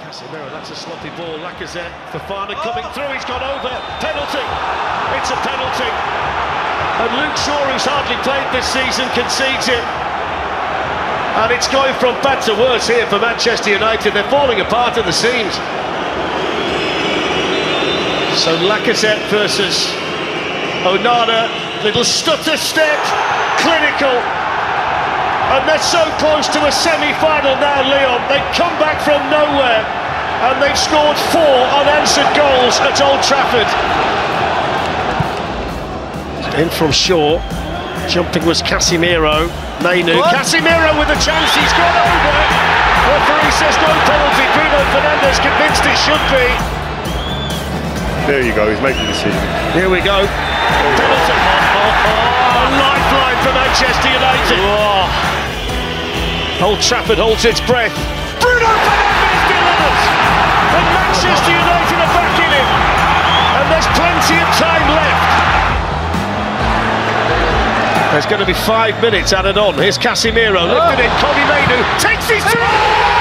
Casemiro, that's a sloppy ball. Lacazette, Fofana coming through, he's gone over. Penalty! It's a penalty. And Luke Shaw, who's hardly played this season, concedes it. And it's going from bad to worse here for Manchester United. They're falling apart at the seams. So Lacazette versus Onana, little stutter step, clinical. And they're so close to a semi-final now, Leon. They've come back from nowhere and they've scored 4 unanswered goals at Old Trafford. In from Shaw, jumping was Casemiro, Mainu, Casemiro with a chance, he's gone over. Referee says no penalty, Bruno Fernandes convinced it should be. There you go, he's making the decision. Here we go. Penalty. A lifeline for Manchester United. Old Trafford holds its breath. Bruno Fernandes delivers. And Manchester United are back in it. And there's plenty of time left. There's going to be 5 minutes added on. Here's Casemiro, lifted it. Kobbie Mainoo takes his try.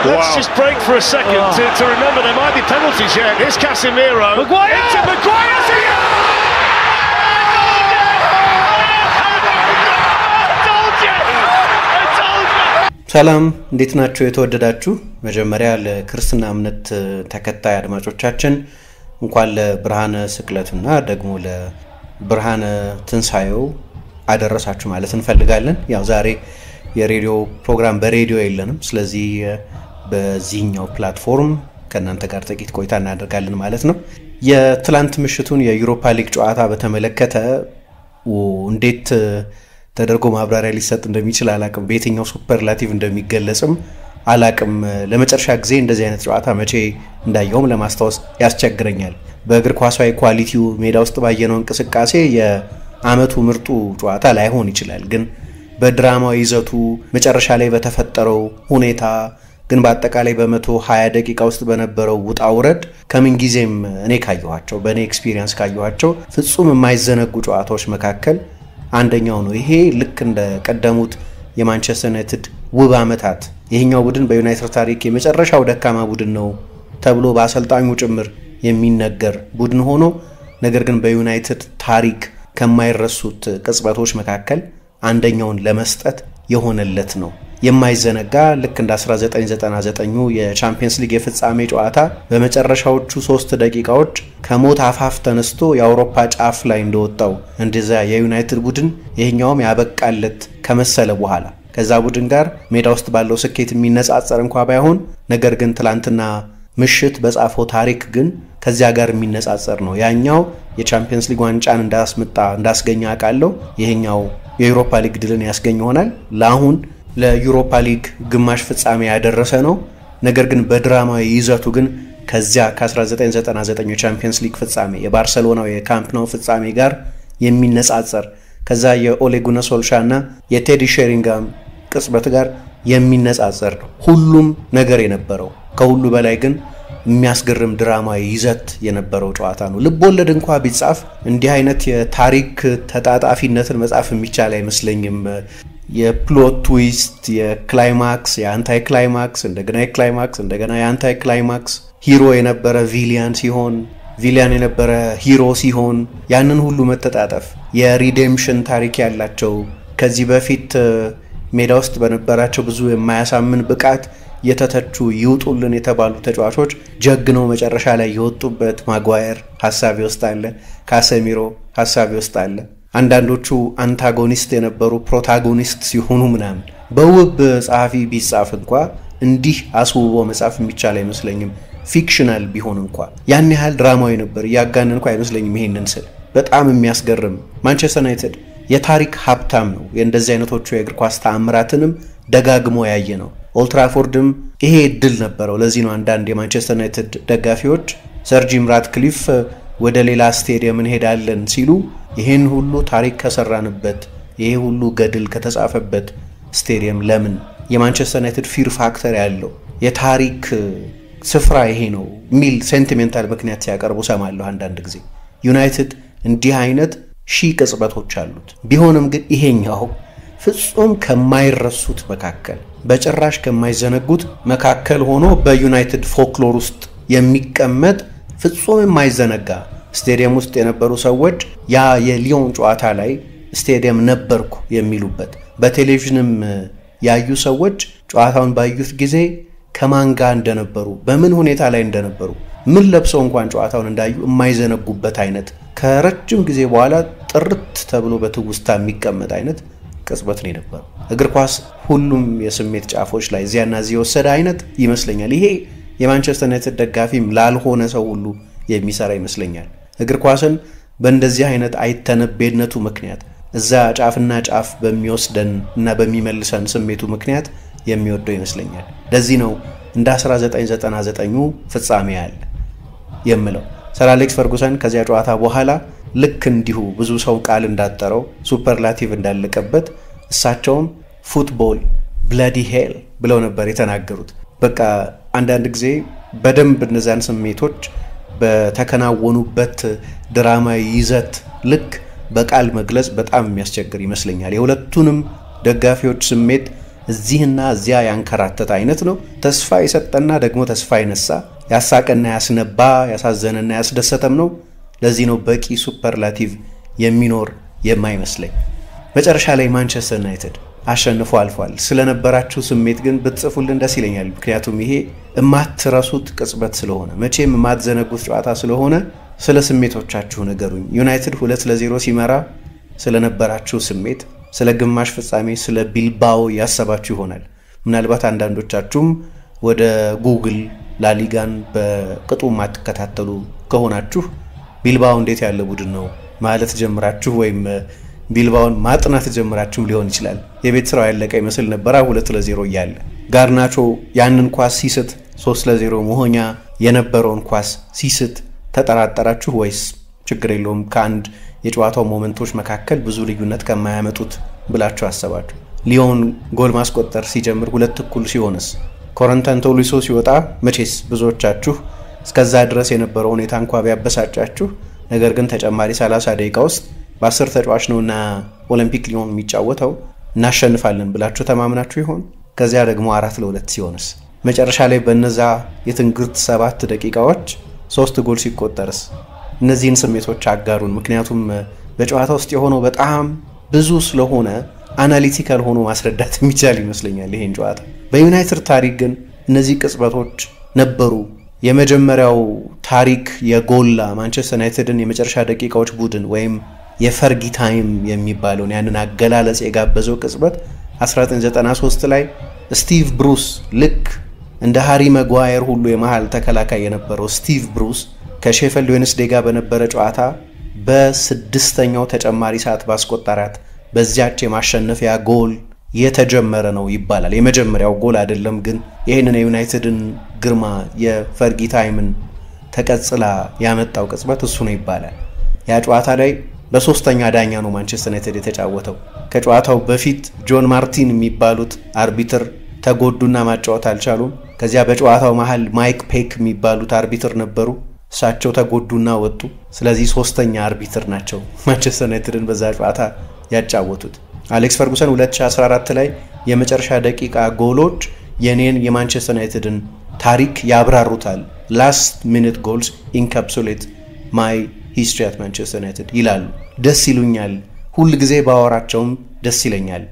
Let's just break for a second to remember there might be penalties yet. Here's Casemiro. Maguire! Into Maguire! ሰላም እንዴት ናችሁ የተወደዳችሁ መጀመሪያ ለክርስትና እምነት ተከታይ አድማጮቻችን እንኳን ለብርሃነ ስቅለቱና ደግሞ ለብርሃነ ትንሳኤው አደረሳችሁ ማለት እንፈልጋለን። ያው ዛሬ የሬዲዮ ፕሮግራም በሬዲዮ የለንም ስለዚህ በዚህኛው ፕላትፎርም ከናንተ ጋር ጥቂት ቆይታ እናደርጋለን ማለት ነው። የትላንት ምሽቱን የዩሮፓ ሊግ ጨዋታ በተመለከተ እንዴት ተደርጎ ማብራሪያ ሊሰጥ እንደሚችል አላቅም፣ በየትኛው ሱፐርላቲቭ እንደሚገለጽም አላቅም። ለመጨረሻ ጊዜ እንደዚህ አይነት ጨዋታ መቼ እንዳየውም ለማስታወስ ያስቸግረኛል። በእግር ኳሳዊ ኳሊቲው ሜዳ ውስጥ ባየነው እንቅስቃሴ የአመቱ ምርጡ ጨዋታ ላይሆን ይችላል፣ ግን በድራማዊ ይዘቱ መጨረሻ ላይ በተፈጠረው ሁኔታ ግን በአጠቃላይ በ120 ደቂቃ ውስጥ በነበረው ውጣ ውረድ ከምን ጊዜም እኔ ካየኋቸው በእኔ ኤክስፒሪየንስ ካየኋቸው ፍጹም የማይዘነጉ ጨዋታዎች መካከል አንደኛው ነው። ይሄ ልክ እንደ ቀደሙት የማንቸስተር ዩናይትድ ውብ አመታት ይሄኛው ቡድን በዩናይትድ ታሪክ የመጨረሻው ደካማ ቡድን ነው ተብሎ በአሰልጣኙ ጭምር የሚነገር ቡድን ሆኖ ነገር ግን በዩናይትድ ታሪክ ከማይረሱት ቅጽበቶች መካከል አንደኛውን ለመስጠት የሆነለት ነው። የማይዘነጋ ልክ እንደ 1999 የቻምፒየንስ ሊግ የፍጻሜ ጨዋታ በመጨረሻዎቹ 3 ደቂቃዎች ከሞት አፋፍ ተነስቶ የአውሮፓ ጫፍ ላይ እንደወጣው እንደዛ የዩናይትድ ቡድን ይሄኛውም ያበቃለት ከመሰለ በኋላ ከዛ ቡድን ጋር ሜዳ ውስጥ ባለው ስኬት የሚነጻጸር እንኳን ባይሆን ነገር ግን ትላንትና ምሽት በጻፈው ታሪክ ግን ከዚያ ጋር የሚነጻጸር ነው። ያኛው የቻምፒየንስ ሊግ ዋንጫን እንዳስገኛ አቃለው ይሄኛው የዩሮፓ ሊግ ድልን ያስገኝ ይሆናል። ለአሁን ለዩሮፓ ሊግ ግማሽ ፍጻሜ ያደረሰ ነው። ነገር ግን በድራማዊ ይዘቱ ግን ከዚያ ከ1999 የቻምፒየንስ ሊግ ፍጻሜ የባርሴሎናው የካምፕ ናው ፍጻሜ ጋር የሚነጻጸር ከዛ የኦሌ ጉናር ሶልሻና የቴዲ ሼሪንጋም ቅጽበት ጋር የሚነጻጸር ነው። ሁሉም ነገር የነበረው ከሁሉ በላይ ግን የሚያስገርም ድራማዊ ይዘት የነበረው ጨዋታ ነው። ልብ ወለድ እንኳን ቢጻፍ እንዲህ አይነት የታሪክ ተጣጣፊነትን መጻፍ የሚቻል አይመስለኝም። የፕሎት ትዊስት የክላይማክስ የአንታይ ክላይማክስ እንደገና የክላይማክስ እንደገና የአንታይ ክላይማክስ ሂሮ የነበረ ቪሊያን የነበረ ሂሮ ሲሆን ያንን ሁሉ መተጣጣፍ የሪዴምፕሽን ታሪክ ያላቸው ከዚህ በፊት ሜዳ ውስጥ በነበራቸው ብዙ የማያሳምን ብቃት የተተቹ ይውጡልን የተባሉ ተጫዋቾች ጀግነው መጨረሻ ላይ የወጡበት ማጓየር ሐሳብ ይወስዳል፣ ካሴሚሮ ሐሳብ ይወስዳል። አንዳንዶቹ አንታጎኒስት የነበሩ ፕሮታጎኒስት ሲሆኑ ምናምን በውብ ጸሐፊ ቢጻፍ እንኳን እንዲህ አስውቦ መጻፍ የሚቻል አይመስለኝም። ፊክሽናል ቢሆን እንኳን ያን ያህል ድራማዊ ነበር ያጋነንኩ አይመስለኝም። ይሄንን ስል በጣም የሚያስገርም ማንቸስተር ዩናይትድ የታሪክ ሀብታም ነው። የእንደዚህ አይነቶቹ የእግር ኳስ ተአምራትንም ደጋግሞ ያየ ነው። ኦልድ ትራፎርድም ይሄ እድል ነበረው። ለዚህ ነው አንዳንድ የማንቸስተር ዩናይትድ ደጋፊዎች ሰር ጂም ራትክሊፍ ወደ ሌላ ስቴዲየም እንሄዳለን ሲሉ ይሄን ሁሉ ታሪክ ከሰራንበት ይሄ ሁሉ ገድል ከተጻፈበት ስቴዲየም ለምን የማንቸስተር ዩናይትድ ፊር ፋክተር ያለው የታሪክ ስፍራ ይሄ ነው ሚል ሴንቲሜንታል ምክንያት ሲያቀርቡ ሰማለሁ አንዳንድ ጊዜ። ዩናይትድ እንዲህ አይነት ሺህ ቅጽበቶች አሉት። ቢሆንም ግን ይሄኛው ፍጹም ከማይረሱት መካከል በጭራሽ ከማይዘነጉት መካከል ሆኖ በዩናይትድ ፎክሎር ውስጥ የሚቀመጥ ፍጹም የማይዘነጋ ስቴዲየም ውስጥ የነበሩ ሰዎች ያ የሊዮን ጨዋታ ላይ ስቴዲየም ነበርኩ የሚሉበት በቴሌቪዥንም ያዩ ሰዎች ጨዋታውን ባዩት ጊዜ ከማን ጋር እንደነበሩ በምን ሁኔታ ላይ እንደነበሩ ምን ለብሰው እንኳን ጨዋታውን እንዳዩ የማይዘነጉበት አይነት ከረጅም ጊዜ በኋላ ጥርት ተብሎ በትውስታ የሚቀመጥ አይነት ቅጽበት ነው የነበረው። እግር ኳስ ሁሉም የስሜት ጫፎች ላይ እዚያና እዚህ የወሰደ አይነት ይመስለኛል። ይሄ የማንቸስተር ዩናይትድ ደጋፊም ላልሆነ ሰው ሁሉ የሚሰራ ይመስለኛል። እግር ኳስን በእንደዚህ አይነት አይተነበየነቱ ምክንያት እዛ ጫፍና ጫፍ በሚወስደን እና በሚመልሰን ስሜቱ ምክንያት የሚወደው ይመስለኛል። ለዚህ ነው እንደ 1999 ፍጻሜ ያለ የምለው። ሰር አሌክስ ፈርጉሰን ከዚያ ጨዋታ በኋላ ልክ እንዲሁ ብዙ ሰው ቃል እንዳጠረው ሱፐርላቲቭ እንዳለቀበት እሳቸውም ፉትቦል ብለዲ ሄል ብለው ነበር የተናገሩት። በቃ አንዳንድ ጊዜ በደንብ እነዛን ስሜቶች በተከናወኑበት ድራማዊ ይዘት ልክ በቃል መግለጽ በጣም የሚያስቸግር ይመስለኛል። የሁለቱንም ደጋፊዎች ስሜት እዚህና እዚያ ያንከራተተ አይነት ነው። ተስፋ የሰጠና ደግሞ ተስፋ የነሳ፣ ያሳቀና ያስነባ፣ ያሳዘነና ያስደሰተም ነው። ለዚህ ነው በቂ ሱፐርላቲቭ የሚኖር የማይመስለኝ። መጨረሻ ላይ ማንቸስተር ዩናይትድ አሸንፎ አልፏል። ስለነበራችሁ ስሜት ግን ብትጽፉልን ደስ ይለኛል። ምክንያቱም ይሄ የማትረሱት ቅጽበት ስለሆነ መቼም የማትዘነጉት ጨዋታ ስለሆነ ስለ ስሜቶቻችሁ ንገሩኝ። ዩናይትድ 2-0 ሲመራ ስለነበራችሁ ስሜት፣ ስለ ግማሽ ፍጻሜ ስለ ቢልባኦ ያሰባችሁ ይሆናል። ምናልባት አንዳንዶቻችሁም ወደ ጉግል ላሊጋን በቅጡ ማትከታተሉ ከሆናችሁ ቢልባኦ እንዴት ያለ ቡድን ነው ማለት ጀምራችሁ ወይም ቢልባኦን ማጥናት ጀምራችሁ ሊሆን ይችላል። የቤት ስራው ያለቀ ይመስል ነበር 2-0 እያለ ጋርናቾ ያንን ኳስ ሲስት 3-0 መሆኛ የነበረውን ኳስ ሲስት ተጠራጠራችሁ ወይስ ችግር የለውም ከአንድ የጨዋታው ሞመንቶች መካከል ብዙ ልዩነት ከማያመጡት ብላችሁ አሰባችሁ? ሊዮን ጎል ማስቆጠር ሲጀምር 2-1 ሲሆንስ ኮረንተን ቶሊሶ ሲወጣ መቼስ ብዙዎቻችሁ እስከዛ ድረስ የነበረው ሁኔታ እንኳን ቢያበሳጫችሁ ነገር ግን ተጨማሪ 30 ደቂቃ ውስጥ በ10 ተጫዋች ነውና ኦሊምፒክ ሊዮን የሚጫወተው እናሸንፋለን ብላችሁ ተማምናችሁ ይሆን? ከዚያ ደግሞ 4-2 ሲሆንስ መጨረሻ ላይ በእነዛ የትንግርት 7 ደቂቃዎች 3 ጎል ሲቆጠርስ? እነዚህን ስሜቶች አጋሩን። ምክንያቱም በጨዋታ ውስጥ የሆነው በጣም ብዙ ስለሆነ አናሊቲካል ሆኖ ማስረዳት የሚቻል ይመስለኛል ይሄን ጨዋታ። በዩናይትድ ታሪክ ግን እነዚህ ቅጽበቶች ነበሩ። የመጀመሪያው ታሪክ የጎላ ማንቸስተር ዩናይትድን የመጨረሻ ደቂቃዎች ቡድን ወይም የፈርጊ ታይም የሚባለውን ያንን አገላለጽ የጋበዘው ቅጽበት 1993 ላይ ስቲቭ ብሩስ ልክ እንደ ሃሪ መጓየር ሁሉ የመሃል ተከላካይ የነበረው ስቲቭ ብሩስ ከሼፈልድ ዌንስዴ ጋር በነበረ ጨዋታ በ6ኛው ተጨማሪ ሰዓት ባስቆጠራት በዚያች የማሸነፊያ ጎል የተጀመረ ነው ይባላል። የመጀመሪያው ጎል አይደለም ግን ይሄንን የዩናይትድን ግርማ የፈርጊ ታይምን ተቀጽላ ያመጣው ቅጽበት እሱ ነው ይባላል። ያ ጨዋታ ላይ በሶስተኛ ዳኛ ነው ማንቸስተር ዩናይትድ የተጫወተው። ከጨዋታው በፊት ጆን ማርቲን የሚባሉት አርቢትር ተጎዱና ማጫወት አልቻሉም። ከዚያ በጨዋታው መሃል ማይክ ፔክ የሚባሉት አርቢትር ነበሩ። እሳቸው ተጎዱና ወጡ። ስለዚህ ሶስተኛ አርቢትር ናቸው ማንቸስተር ዩናይትድን በዛ ጨዋታ ያጫወቱት። አሌክስ ፈርጉሰን 2014 ላይ የመጨረሻ ደቂቃ ጎሎች የኔን የማንቸስተር ዩናይትድን ታሪክ ያብራሩታል። ላስት ሚኒት ጎልስ ኢንካፕሱሌት ማይ ሂስትሪ አት ማንቸስተር ዩናይትድ ይላሉ። ደስ ይሉኛል፣ ሁል ጊዜ ባወራቸውም ደስ ይለኛል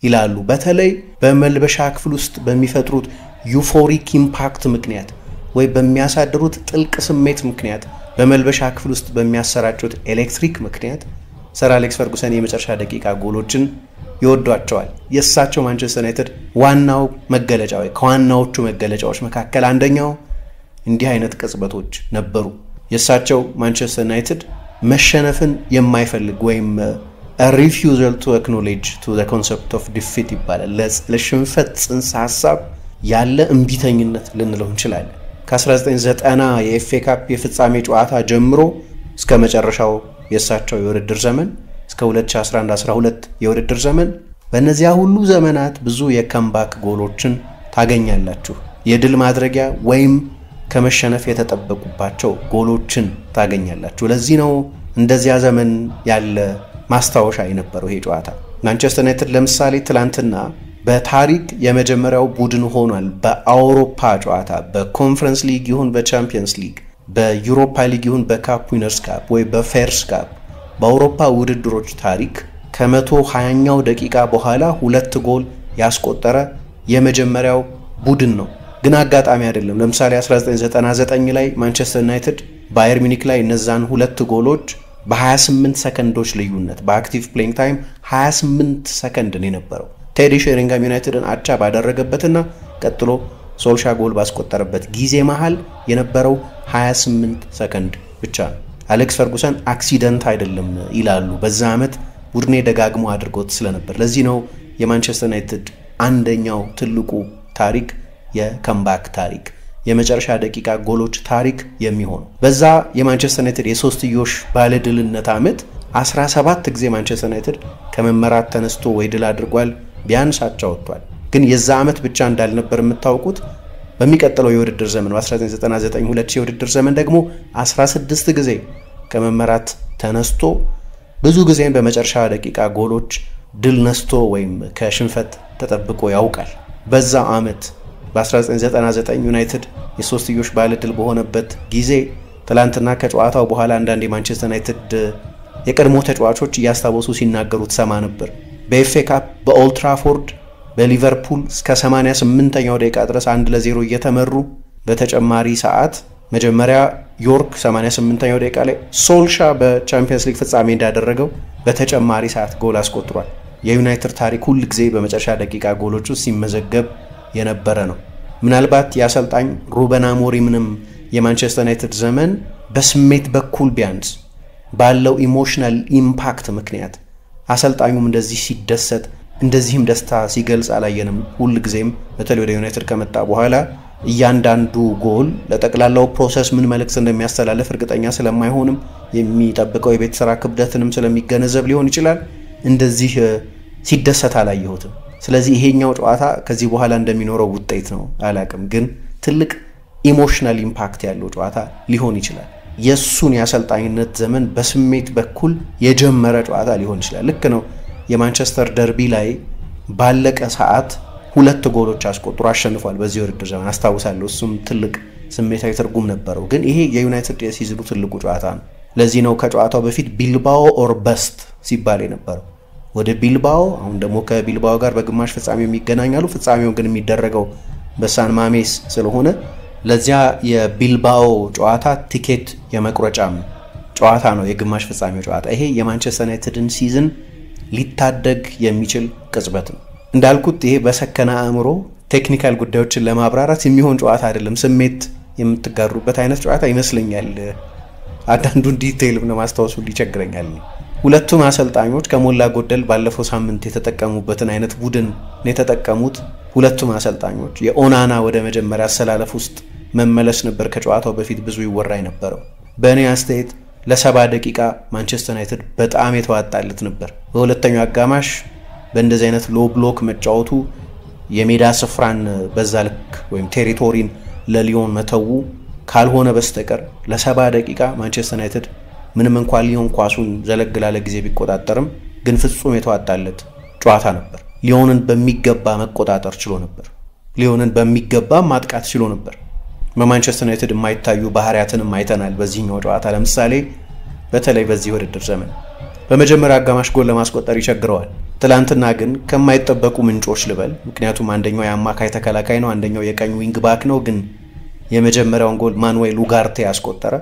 ይላሉ። በተለይ በመልበሻ ክፍል ውስጥ በሚፈጥሩት ዩፎሪክ ኢምፓክት ምክንያት ወይ በሚያሳድሩት ጥልቅ ስሜት ምክንያት በመልበሻ ክፍል ውስጥ በሚያሰራጩት ኤሌክትሪክ ምክንያት ሰር አሌክስ ፈርጉሰን የመጨረሻ ደቂቃ ጎሎችን ይወዷቸዋል። የእሳቸው ማንቸስተር ዩናይትድ ዋናው መገለጫ ወይ ከዋናዎቹ መገለጫዎች መካከል አንደኛው እንዲህ አይነት ቅጽበቶች ነበሩ። የእሳቸው ማንቸስተር ዩናይትድ መሸነፍን የማይፈልግ ወይም a refusal to acknowledge to the concept of defeat ይባላል። ለሽንፈት ጽንሰ ሐሳብ ያለ እምቢተኝነት ልንለው እንችላለን። ከ1990 የኤፍኤ ካፕ የፍጻሜ ጨዋታ ጀምሮ እስከ መጨረሻው የእሳቸው የውድድር ዘመን እስከ 2011-12 የውድድር ዘመን በእነዚያ ሁሉ ዘመናት ብዙ የከምባክ ጎሎችን ታገኛላችሁ። የድል ማድረጊያ ወይም ከመሸነፍ የተጠበቁባቸው ጎሎችን ታገኛላችሁ። ለዚህ ነው እንደዚያ ዘመን ያለ ማስታወሻ የነበረው ይሄ ጨዋታ። ማንቸስተር ዩናይትድ ለምሳሌ ትላንትና በታሪክ የመጀመሪያው ቡድን ሆኗል በአውሮፓ ጨዋታ በኮንፈረንስ ሊግ ይሁን በቻምፒየንስ ሊግ በዩሮፓ ሊግ ይሁን በካፕ ዊነርስ ካፕ ወይ በፌርስ ካፕ በአውሮፓ ውድድሮች ታሪክ ከ120ኛው ደቂቃ በኋላ 2 ጎል ያስቆጠረ የመጀመሪያው ቡድን ነው። ግን አጋጣሚ አይደለም። ለምሳሌ 1999 ላይ ማንቸስተር ዩናይትድ ባየር ሚኒክ ላይ እነዛን 2 ጎሎች በ28 ሰከንዶች ልዩነት በአክቲቭ ፕሌይንግ ታይም 28 ሰከንድ ነው የነበረው። ቴዲ ሼሪንጋም ዩናይትድን አቻ ባደረገበትና ቀጥሎ ሶልሻ ጎል ባስቆጠረበት ጊዜ መሃል የነበረው 28 ሰከንድ ብቻ ነው። አሌክስ ፈርጉሰን አክሲደንት አይደለም ይላሉ። በዛ ዓመት ቡድኔ ደጋግሞ አድርጎት ስለነበር። ለዚህ ነው የማንቸስተር ዩናይትድ አንደኛው ትልቁ ታሪክ የከምባክ ታሪክ የመጨረሻ ደቂቃ ጎሎች ታሪክ የሚሆነው። በዛ የማንቸስተር ዩናይትድ የሶስትዮሽ ባለድልነት ዓመት 17 ጊዜ ማንቸስተር ዩናይትድ ከመመራት ተነስቶ ወይ ድል አድርጓል፣ ቢያንስ አቻ ወጥቷል። ግን የዛ ዓመት ብቻ እንዳልነበር የምታውቁት በሚቀጥለው የውድድር ዘመን በ1999-2000 የውድድር ዘመን ደግሞ 16 ጊዜ ከመመራት ተነስቶ ብዙ ጊዜም በመጨረሻ ደቂቃ ጎሎች ድል ነስቶ ወይም ከሽንፈት ተጠብቆ ያውቃል። በዛ ዓመት በ1999 ዩናይትድ የሶስትዮሽ ባለድል በሆነበት ጊዜ ትላንትና ከጨዋታው በኋላ አንዳንድ የማንቸስተር ዩናይትድ የቀድሞ ተጫዋቾች እያስታወሱ ሲናገሩት ሰማ ነበር። በኤፍኤ ካፕ በኦልድ ትራፎርድ በሊቨርፑል እስከ 88ኛው ደቂቃ ድረስ 1-0 እየተመሩ በተጨማሪ ሰዓት መጀመሪያ ዮርክ 88ኛው ደቂቃ ላይ ሶልሻ በቻምፒየንስ ሊግ ፍጻሜ እንዳደረገው በተጨማሪ ሰዓት ጎል አስቆጥሯል። የዩናይትድ ታሪክ ሁል ጊዜ በመጨረሻ ደቂቃ ጎሎች ውስጥ ሲመዘገብ የነበረ ነው። ምናልባት የአሰልጣኝ ሩበን አሞሪምንም የማንቸስተር ዩናይትድ ዘመን በስሜት በኩል ቢያንስ ባለው ኢሞሽናል ኢምፓክት ምክንያት አሰልጣኙም እንደዚህ ሲደሰት እንደዚህም ደስታ ሲገልጽ አላየንም። ሁል ጊዜም በተለይ ወደ ዩናይትድ ከመጣ በኋላ እያንዳንዱ ጎል ለጠቅላላው ፕሮሰስ ምን መልእክት እንደሚያስተላልፍ እርግጠኛ ስለማይሆንም የሚጠብቀው የቤት ስራ ክብደትንም ስለሚገነዘብ ሊሆን ይችላል እንደዚህ ሲደሰት አላየሁትም። ስለዚህ ይሄኛው ጨዋታ ከዚህ በኋላ እንደሚኖረው ውጤት ነው አላቅም፣ ግን ትልቅ ኢሞሽናል ኢምፓክት ያለው ጨዋታ ሊሆን ይችላል። የሱን የአሰልጣኝነት ዘመን በስሜት በኩል የጀመረ ጨዋታ ሊሆን ይችላል። ልክ ነው። የማንቸስተር ደርቢ ላይ ባለቀ ሰዓት 2 ጎሎች አስቆጥሮ አሸንፏል በዚህ ውድድር ዘመን አስታውሳለሁ። እሱም ትልቅ ስሜታዊ ትርጉም ነበረው። ግን ይሄ የዩናይትድ የሲዝኑ ትልቁ ጨዋታ ነው። ለዚህ ነው ከጨዋታው በፊት ቢልባኦ ኦር በስት ሲባል የነበረው። ወደ ቢልባኦ አሁን ደግሞ ከቢልባኦ ጋር በግማሽ ፍጻሜው የሚገናኛሉ። ፍጻሜው ግን የሚደረገው በሳን ማሜስ ስለሆነ ለዚያ የቢልባኦ ጨዋታ ቲኬት የመቁረጫም ጨዋታ ነው የግማሽ ፍጻሜው ጨዋታ። ይሄ የማንቸስተር ዩናይትድን ሲዝን ሊታደግ የሚችል ቅጽበት ነው። እንዳልኩት ይሄ በሰከነ አእምሮ ቴክኒካል ጉዳዮችን ለማብራራት የሚሆን ጨዋታ አይደለም። ስሜት የምትጋሩበት አይነት ጨዋታ ይመስለኛል። አንዳንዱን ዲቴይል ለማስታወስ ሊቸግረኛል። ሁለቱም አሰልጣኞች ከሞላ ጎደል ባለፈው ሳምንት የተጠቀሙበትን አይነት ቡድን ነው የተጠቀሙት። ሁለቱም አሰልጣኞች የኦናና ወደ መጀመሪያ አሰላለፍ ውስጥ መመለስ ነበር ከጨዋታው በፊት ብዙ ይወራ የነበረው። በእኔ አስተያየት ለ70 ደቂቃ ማንቸስተር ዩናይትድ በጣም የተዋጣለት ነበር። በሁለተኛው አጋማሽ በእንደዚህ አይነት ሎ ብሎክ መጫወቱ የሜዳ ስፍራን በዛ ልክ ወይም ቴሪቶሪን ለሊዮን መተው ካልሆነ በስተቀር ለ70 ደቂቃ ማንቸስተር ዩናይትድ ምንም እንኳን ሊዮን ኳሱን ዘለግላለ ጊዜ ቢቆጣጠርም ግን ፍጹም የተዋጣለት ጨዋታ ነበር። ሊዮንን በሚገባ መቆጣጠር ችሎ ነበር። ሊዮንን በሚገባ ማጥቃት ችሎ ነበር። በማንቸስተር ዩናይትድ የማይታዩ ባህሪያትንም አይተናል በዚህኛው ጨዋታ። ለምሳሌ በተለይ በዚህ ውድድር ዘመን በመጀመሪያ አጋማሽ ጎል ለማስቆጠር ይቸግረዋል። ትላንትና ግን ከማይጠበቁ ምንጮች ልበል፣ ምክንያቱም አንደኛው የአማካይ ተከላካይ ነው፣ አንደኛው የቀኝ ዊንግ ባክ ነው። ግን የመጀመሪያውን ጎል ማኑዌል ኡጋርቴ ያስቆጠረ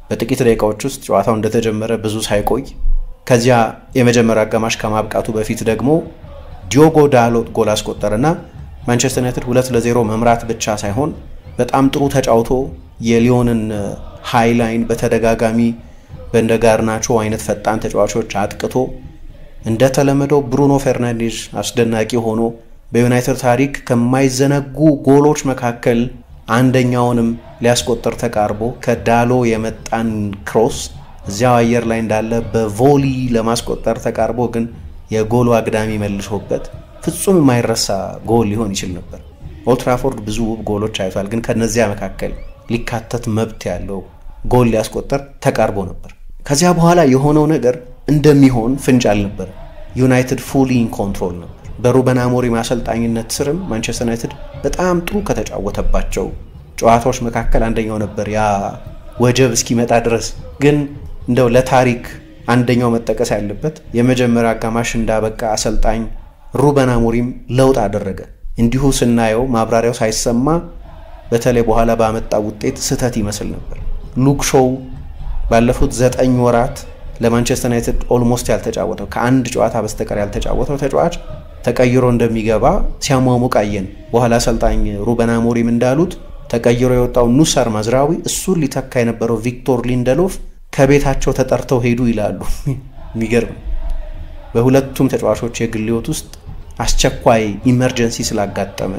በጥቂት ደቂቃዎች ውስጥ ጨዋታው እንደተጀመረ ብዙ ሳይቆይ። ከዚያ የመጀመሪያ አጋማሽ ከማብቃቱ በፊት ደግሞ ዲዮጎ ዳሎት ጎል አስቆጠረና ማንቸስተር ዩናይትድ 2-0 መምራት ብቻ ሳይሆን በጣም ጥሩ ተጫውቶ የሊዮንን ሃይላይን በተደጋጋሚ በእንደ ጋርናቾ አይነት ፈጣን ተጫዋቾች አጥቅቶ እንደተለመደው ብሩኖ ፈርናንዴዝ አስደናቂ ሆኖ በዩናይትድ ታሪክ ከማይዘነጉ ጎሎች መካከል አንደኛውንም ሊያስቆጥር ተቃርቦ ከዳሎ የመጣን ክሮስ እዚያው አየር ላይ እንዳለ በቮሊ ለማስቆጠር ተቃርቦ ግን የጎሉ አግዳሚ መልሶበት ፍጹም የማይረሳ ጎል ሊሆን ይችል ነበር። ኦልድ ትራፎርድ ብዙ ውብ ጎሎች አይቷል፣ ግን ከነዚያ መካከል ሊካተት መብት ያለው ጎል ሊያስቆጠር ተቃርቦ ነበር። ከዚያ በኋላ የሆነው ነገር እንደሚሆን ፍንጭ አልነበር። ዩናይትድ ፉሊ ኢን ኮንትሮል ነበር። በሩበን አሞሪም አሰልጣኝነት ስርም ማንቸስተር ዩናይትድ በጣም ጥሩ ከተጫወተባቸው ጨዋታዎች መካከል አንደኛው ነበር፣ ያ ወጀብ እስኪመጣ ድረስ። ግን እንደው ለታሪክ አንደኛው መጠቀስ ያለበት የመጀመሪያ አጋማሽ እንዳበቃ አሰልጣኝ ሩበን አሞሪም ለውጥ አደረገ። እንዲሁ ስናየው ማብራሪያው ሳይሰማ በተለይ በኋላ ባመጣው ውጤት ስህተት ይመስል ነበር። ሉክ ሾው ባለፉት 9 ወራት ለማንቸስተር ዩናይትድ ኦልሞስት ያልተጫወተው ከአንድ ጨዋታ በስተቀር ያልተጫወተው ተጫዋች ተቀይሮ እንደሚገባ ሲያሟሙቅ አየን። በኋላ አሰልጣኝ ሩበን አሞሪም እንዳሉት ተቀይሮ የወጣው ኑሰር ማዝራዊ እሱን ሊተካ የነበረው ቪክቶር ሊንደሎፍ ከቤታቸው ተጠርተው ሄዱ ይላሉ። የሚገርም በሁለቱም ተጫዋቾች የግል ሕይወት ውስጥ አስቸኳይ ኢመርጀንሲ ስላጋጠመ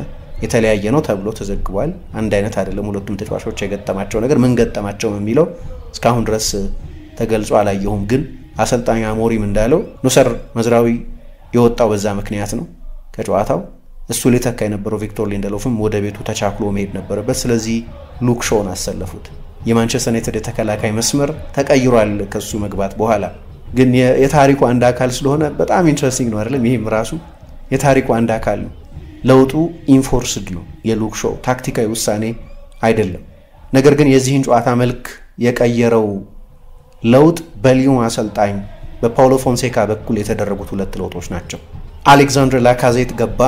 የተለያየ ነው ተብሎ ተዘግቧል። አንድ አይነት አይደለም ሁለቱም ተጫዋቾች የገጠማቸው ነገር። ምን ገጠማቸው የሚለው እስካሁን ድረስ ተገልጾ አላየሁም። ግን አሰልጣኝ አሞሪም እንዳለው ኑሰር ማዝራዊ የወጣው በዛ ምክንያት ነው ከጨዋታው። እሱ ሊተካ የነበረው ቪክቶር ሊንደሎፍም ወደ ቤቱ ተቻክሎ መሄድ ነበረበት። ስለዚህ ሉክ ሾውን አሰለፉት። የማንቸስተር ዩናይትድ የተከላካይ መስመር ተቀይሯል ከሱ መግባት በኋላ። ግን የታሪኩ አንድ አካል ስለሆነ በጣም ኢንትረስቲንግ ነው አይደለም? ይሄም ራሱ የታሪኩ አንድ አካል ነው። ለውጡ ኢንፎርስድ ነው፣ የሉክ ሾው ታክቲካዊ ውሳኔ አይደለም። ነገር ግን የዚህን ጨዋታ መልክ የቀየረው ለውጥ በሊዮን አሰልጣኝ በፓውሎ ፎንሴካ በኩል የተደረጉት ሁለት ለውጦች ናቸው። አሌክዛንድር ላካዜት ገባ፣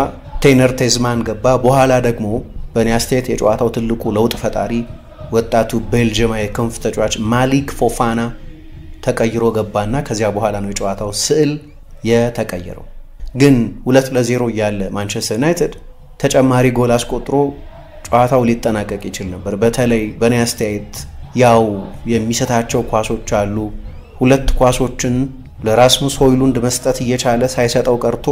ቴነር ቴዝማን ገባ። በኋላ ደግሞ በእኔ አስተያየት የጨዋታው ትልቁ ለውጥ ፈጣሪ ወጣቱ ቤልጅየማዊ የክንፍ ተጫዋች ማሊክ ፎፋና ተቀይሮ ገባና ከዚያ በኋላ ነው የጨዋታው ስዕል የተቀየረው። ግን 2-0 እያለ ማንቸስተር ዩናይትድ ተጨማሪ ጎል አስቆጥሮ ጨዋታው ሊጠናቀቅ ይችል ነበር። በተለይ በእኔ አስተያየት ያው የሚሰታቸው ኳሶች አሉ። ሁለት ኳሶችን ለራስሙስ ሆይሉንድ መስጠት እየቻለ ሳይሰጠው ቀርቶ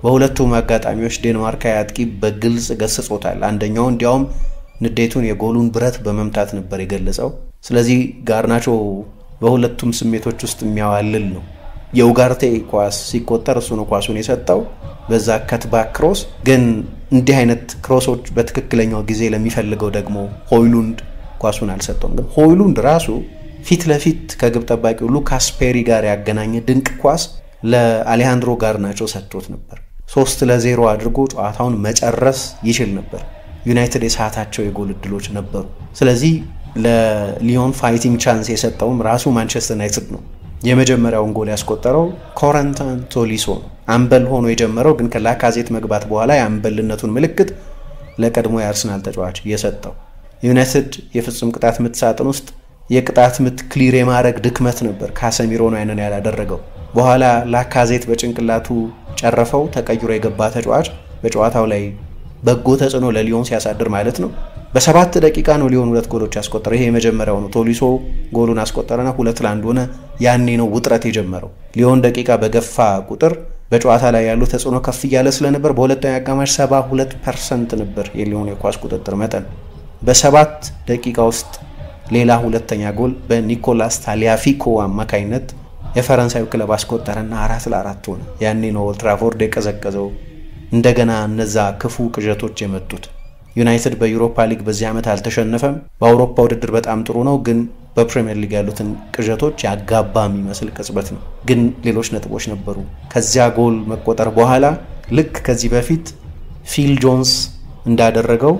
በሁለቱም አጋጣሚዎች ዴንማርካዊ አጥቂ በግልጽ ገስጾታል። አንደኛው እንዲያውም ንዴቱን የጎሉን ብረት በመምታት ነበር የገለጸው። ስለዚህ ጋርናቾ በሁለቱም ስሜቶች ውስጥ የሚያዋልል ነው። የኡጋርቴ ኳስ ሲቆጠር እሱ ነው ኳሱን የሰጠው በዛ ከትባክ ክሮስ። ግን እንዲህ አይነት ክሮሶች በትክክለኛው ጊዜ ለሚፈልገው ደግሞ ሆይሉንድ ኳሱን አልሰጠውም። ግን ሆይሉንድ ራሱ ፊት ለፊት ከግብ ጠባቂው ሉካስ ፔሪ ጋር ያገናኘ ድንቅ ኳስ ለአሌሃንድሮ ጋርናቾ ሰጥቶት ነበር። 3-0 አድርጎ ጨዋታውን መጨረስ ይችል ነበር። ዩናይትድ የሰዓታቸው የጎል እድሎች ነበሩ። ስለዚህ ለሊዮን ፋይቲንግ ቻንስ የሰጠውም ራሱ ማንቸስተር ዩናይትድ ነው። የመጀመሪያውን ጎል ያስቆጠረው ኮረንተን ቶሊሶ ነው። አምበል ሆኖ የጀመረው ግን ከላካዜት መግባት በኋላ የአምበልነቱን ምልክት ለቀድሞ የአርሰናል ተጫዋች የሰጠው። ዩናይትድ የፍጹም ቅጣት ምት ሳጥን ውስጥ የቅጣት ምት ክሊር የማድረግ ድክመት ነበር። ካሰሚሮ ነው ያንን ያላደረገው። በኋላ ላካዜት በጭንቅላቱ ጨረፈው። ተቀይሮ የገባ ተጫዋች በጨዋታው ላይ በጎ ተጽዕኖ ለሊዮን ሲያሳድር ማለት ነው። በ7 ደቂቃ ነው ሊዮን 2 ጎሎች ያስቆጠረ። ይሄ የመጀመሪያው ነው። ቶሊሶ ጎሉን አስቆጠረና 2-1 ሆነ። ያኔ ነው ውጥረት የጀመረው። ሊዮን ደቂቃ በገፋ ቁጥር በጨዋታ ላይ ያለው ተጽዕኖ ከፍ እያለ ስለነበር በሁለተኛው አጋማሽ 72% ነበር የሊዮን የኳስ ቁጥጥር መጠን። በ7 ደቂቃ ውስጥ ሌላ ሁለተኛ ጎል በኒኮላስ ታሊያፊኮ አማካይነት የፈረንሳዩ ክለብ አስቆጠረና 4-4 ሆነ። ያኔ ነው ኦልድ ትራፎርድ የቀዘቀዘው። እንደገና እነዛ ክፉ ቅዠቶች የመጡት። ዩናይትድ በዩሮፓ ሊግ በዚህ ዓመት አልተሸነፈም። በአውሮፓ ውድድር በጣም ጥሩ ነው፣ ግን በፕሪሚየር ሊግ ያሉትን ቅዠቶች ያጋባ የሚመስል ቅጽበት ነው። ግን ሌሎች ነጥቦች ነበሩ። ከዚያ ጎል መቆጠር በኋላ ልክ ከዚህ በፊት ፊል ጆንስ እንዳደረገው